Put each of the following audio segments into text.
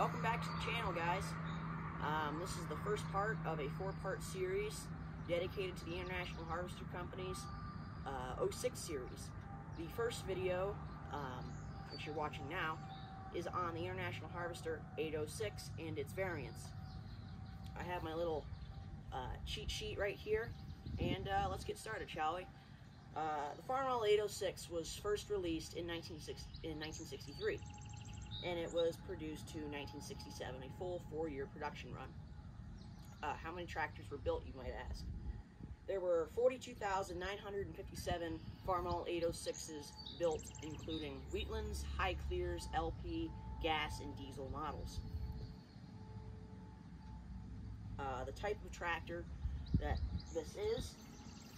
Welcome back to the channel, guys. This is the first part of a 4-part series dedicated to the International Harvester Company's 06 series. The first video, which you're watching now, is on the International Harvester 806 and its variants. I have my little cheat sheet right here, and let's get started, shall we? The Farmall 806 was first released in 1963, and it was produced to 1967, a full 4-year production run. How many tractors were built, you might ask? There were 42,957 Farmall 806s built, including Wheatlands, High Clears, LP, gas, and diesel models. The type of tractor that this is,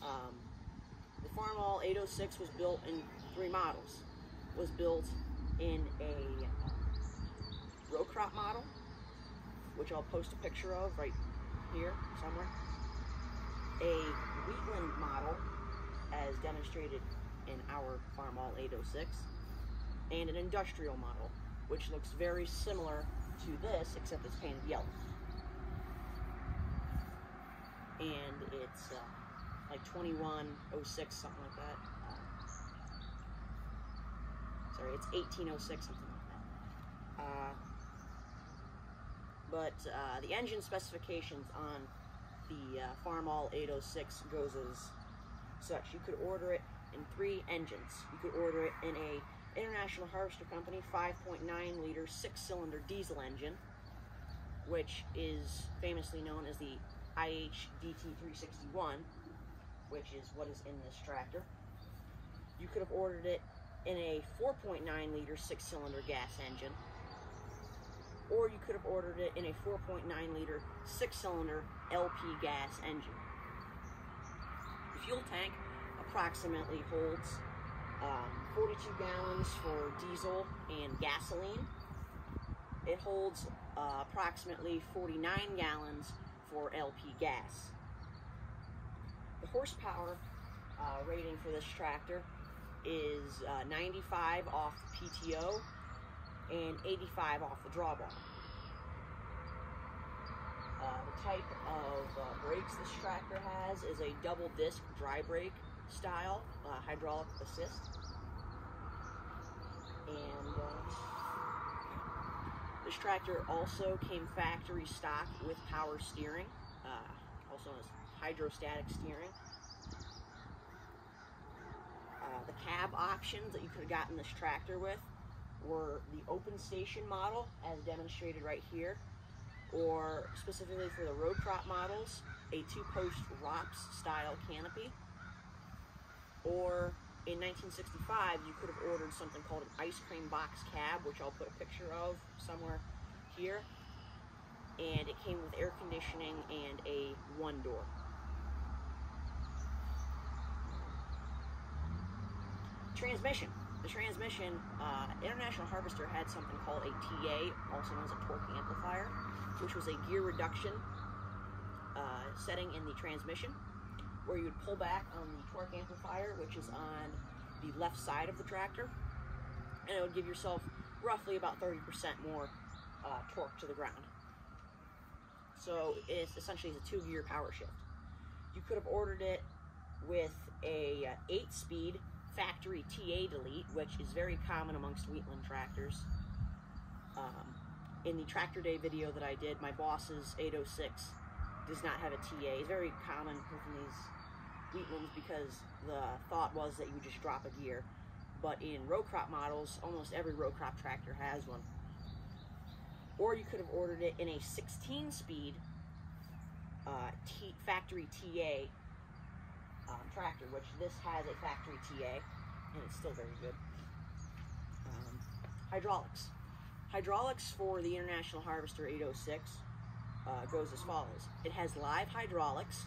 the Farmall 806 was built in 3 models. It was built in a row crop model, which I'll post a picture of right here somewhere, a Wheatland model, as demonstrated in our Farmall 806, and an industrial model, which looks very similar to this, except it's painted yellow. And it's like 2106, something like that. Sorry, it's 1806, something like that. But the engine specifications on the Farmall 806 goes as such. You could order it in 3 engines. You could order it in a International Harvester Company 5.9 liter 6-cylinder diesel engine, which is famously known as the IH-DT361, which is what is in this tractor. You could have ordered it in a 4.9 liter 6-cylinder gas engine, or you could have ordered it in a 4.9 liter 6-cylinder LP gas engine. The fuel tank approximately holds 42 gallons for diesel and gasoline. It holds approximately 49 gallons for LP gas. The horsepower rating for this tractor is 95 off the PTO and 85 off the drawbar. The type of brakes this tractor has is a double disc dry brake style hydraulic assist. And this tractor also came factory stock with power steering, also known as hydrostatic steering. The cab options that you could have gotten this tractor with were the open station model, as demonstrated right here, or specifically for the row crop models, a 2-post ROPS style canopy, or in 1965 you could have ordered something called an ice cream box cab, which I'll put a picture of somewhere here, and it came with air conditioning and a 1-door. Transmission. The transmission, International Harvester had something called a TA, also known as a torque amplifier, which was a gear reduction setting in the transmission, where you would pull back on the torque amplifier, which is on the left side of the tractor, and it would give yourself roughly about 30% more torque to the ground. So it's essentially a 2-gear power shift. You could have ordered it with a 8-speed factory TA delete, which is very common amongst Wheatland tractors. In the Tractor Day video that I did, my boss's 806 does not have a TA. It's very common within these Wheatlands because the thought was that you would just drop a gear. But in row crop models, almost every row crop tractor has one. Or you could have ordered it in a 16-speed factory TA tractor, which this has a factory TA, and it's still very good. Hydraulics. Hydraulics for the International Harvester 806 goes as follows. It has live hydraulics,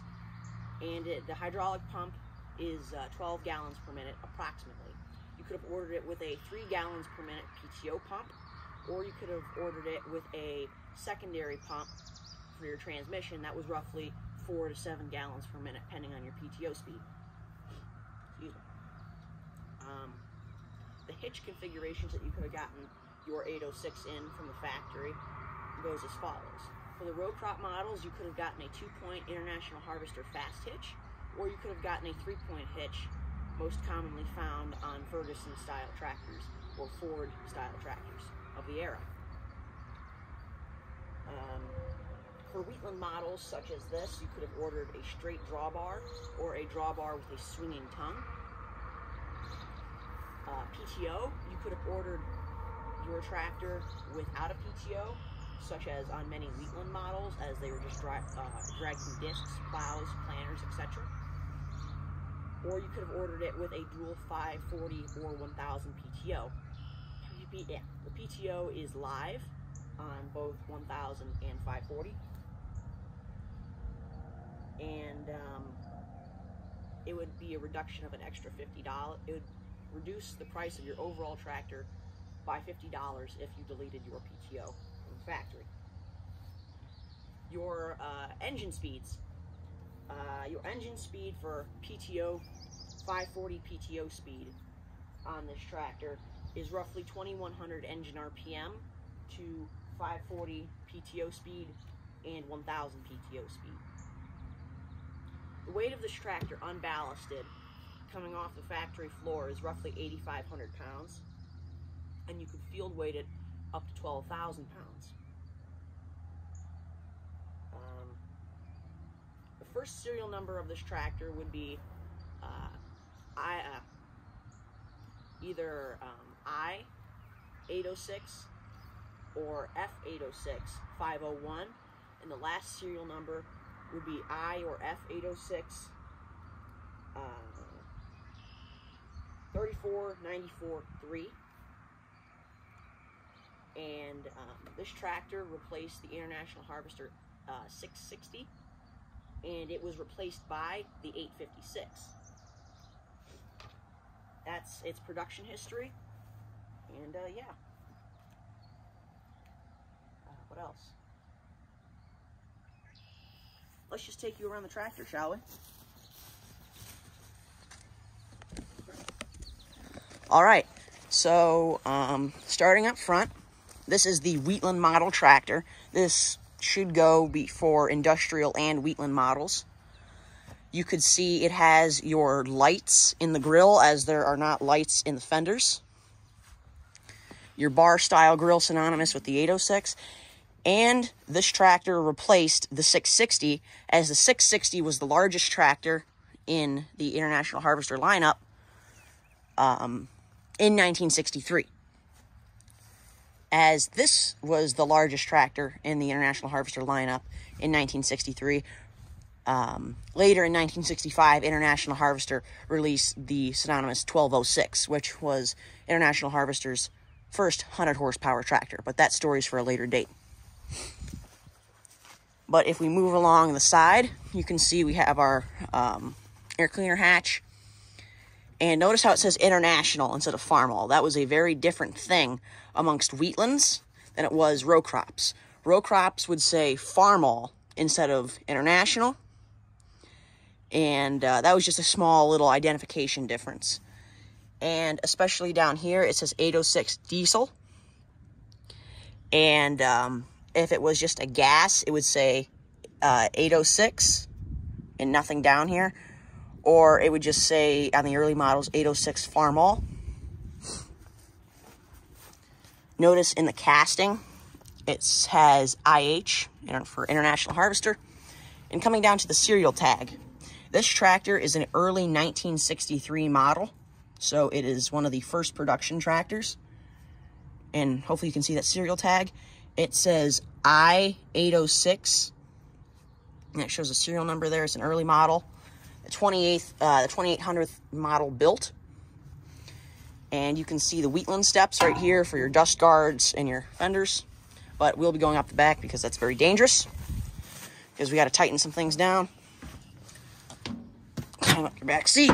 and the hydraulic pump is 12 gallons per minute approximately. You could have ordered it with a 3 gallons per minute PTO pump, or you could have ordered it with a secondary pump for your transmission that was roughly 4 to 7 gallons per minute, depending on your PTO speed. Excuse me. The hitch configurations that you could have gotten your 806 in from the factory goes as follows. For the row crop models, you could have gotten a 2-point International Harvester fast hitch, or you could have gotten a 3-point hitch, most commonly found on Ferguson-style tractors or Ford-style tractors of the era. For Wheatland models such as this, you could have ordered a straight drawbar or a drawbar with a swinging tongue. PTO, you could have ordered your tractor without a PTO, such as on many Wheatland models, as they were just dragging discs, plows, planters, etc. Or you could have ordered it with a dual 540 or 1000 PTO. The PTO is live on both 1000 and 540. And it would be a reduction of an extra $50. It would reduce the price of your overall tractor by $50 if you deleted your PTO from the factory. Your engine speeds. Your engine speed for PTO, 540 PTO speed on this tractor is roughly 2100 engine RPM to 540 PTO speed and 1000 PTO speed. The weight of this tractor unballasted coming off the factory floor is roughly 8,500 pounds, and you could field weight it up to 12,000 pounds. The first serial number of this tractor would be either I-806 or F-806 501, and the last serial number would be I or F-806 34943. And this tractor replaced the International Harvester 660, and it was replaced by the 856. That's its production history, and yeah. What else? Let's just take you around the tractor, shall we? All right, so starting up front, this is the Wheatland model tractor. This should go for industrial and Wheatland models. You could see it has your lights in the grill, as there are not lights in the fenders. Your bar style grill, synonymous with the 806. And this tractor replaced the 660, as the 660 was the largest tractor in the International Harvester lineup in 1963. As this was the largest tractor in the International Harvester lineup in 1963. Later in 1965, International Harvester released the synonymous 1206, which was International Harvester's first 100 horsepower tractor, but that story's for a later date. But if we move along the side, you can see we have our air cleaner hatch. And notice how it says International instead of Farmall. That was a very different thing amongst Wheatlands than it was row crops. Row crops would say Farmall instead of International. And that was just a small little identification difference. And especially down here, it says 806 diesel. And if it was just a gas, it would say 806 and nothing down here. Or it would just say, on the early models, 806 Farmall. Notice in the casting, it has IH for International Harvester. And coming down to the serial tag, this tractor is an early 1963 model. So it is one of the first production tractors. And hopefully you can see that serial tag. It says I-806. And it shows a serial number there. It's an early model. The 2800th model built. And you can see the Wheatland steps right here for your dust guards and your fenders. But we'll be going up the back because that's very dangerous. Because we got to tighten some things down. Climb up your back seat.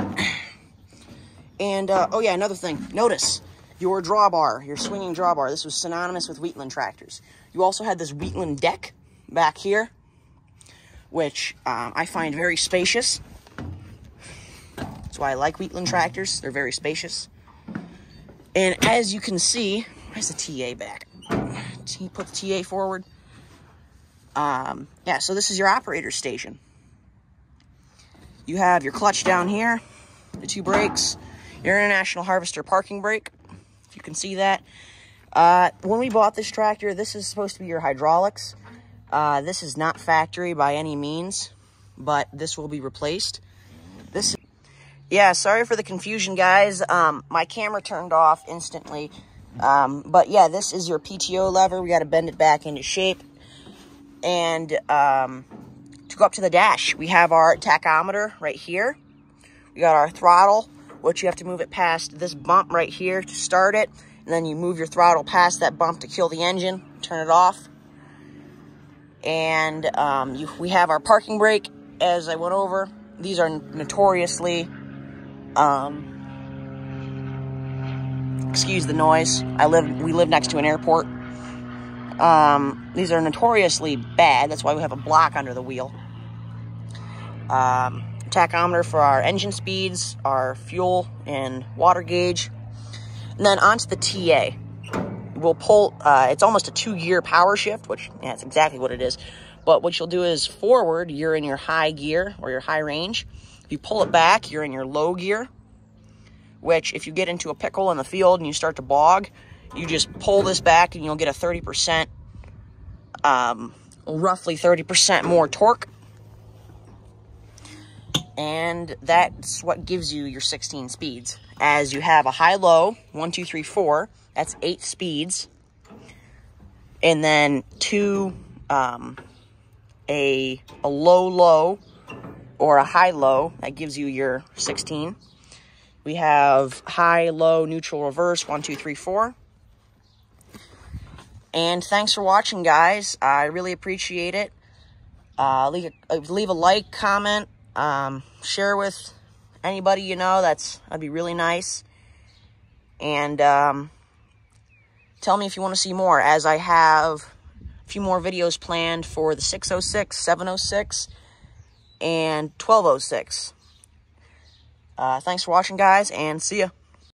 And, oh yeah, another thing. Notice your drawbar, your swinging drawbar. This was synonymous with Wheatland tractors. You also had this Wheatland deck back here, which I find very spacious. That's why I like Wheatland tractors. They're very spacious. And as you can see, where's the TA back? Put the TA forward. Yeah, so this is your operator station. You have your clutch down here, the 2 brakes, your International Harvester parking brake, if you can see that. When we bought this tractor, this is supposed to be your hydraulics. This is not factory by any means, but this will be replaced. Yeah, sorry for the confusion, guys. My camera turned off instantly. But yeah, this is your PTO lever. We got to bend it back into shape. And to go up to the dash, we have our tachometer right here. We got our throttle, which you have to move it past this bump right here to start it. And then you move your throttle past that bump to kill the engine, turn it off. And we have our parking brake, as I went over. These are notoriously, excuse the noise. We live next to an airport. These are notoriously bad. That's why we have a block under the wheel. Tachometer for our engine speeds, our fuel and water gauge. And then onto the TA. We'll pull, it's almost a 2-gear power shift, which, yeah, that's exactly what it is. But what you'll do is forward, you're in your high gear or your high range. If you pull it back, you're in your low gear, which if you get into a pickle in the field and you start to bog, you just pull this back and you'll get a 30%, roughly 30% more torque. And that's what gives you your 16 speeds. As you have a high-low, 1, 2, 3, 4, that's 8 speeds. And then 2, a low-low or a high-low, that gives you your 16. We have high, low, neutral, reverse, 1, 2, 3, 4. And thanks for watching, guys. I really appreciate it. Leave a like, comment, share with anybody you know. That'd be really nice. And tell me if you want to see more, as I have a few more videos planned for the 606, 706, and 1206. Thanks for watching, guys, and see ya.